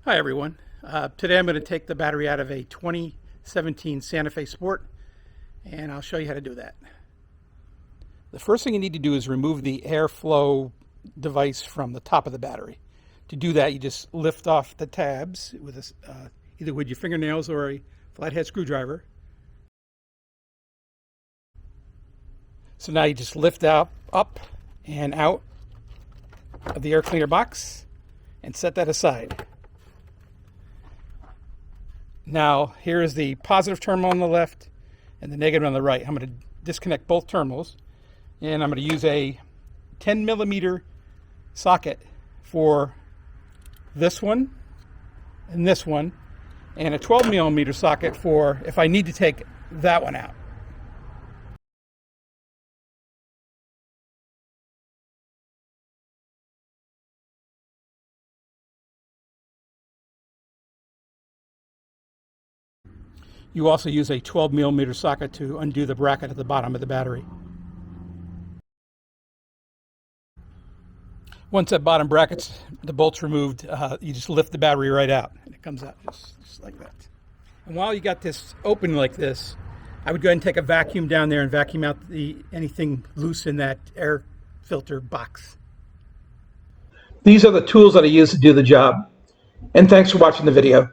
Hi everyone. Today I'm going to take the battery out of a 2017 Santa Fe Sport, and I'll show you how to do that. The first thing you need to do is remove the airflow device from the top of the battery. To do that, you just lift off the tabs with either with your fingernails or a flathead screwdriver. So now you just lift up and out of the air cleaner box and set that aside. Now, here is the positive terminal on the left and the negative on the right. I'm going to disconnect both terminals, and I'm going to use a 10 millimeter socket for this one, and a 12 millimeter socket for if I need to take that one out. You also use a 12 millimeter socket to undo the bracket at the bottom of the battery. Once that bottom bracket's, the bolt's removed, you just lift the battery right out and it comes out just like that. And while you got this open like this, I would go ahead and take a vacuum down there and vacuum out anything loose in that air filter box. These are the tools that I use to do the job. And thanks for watching the video.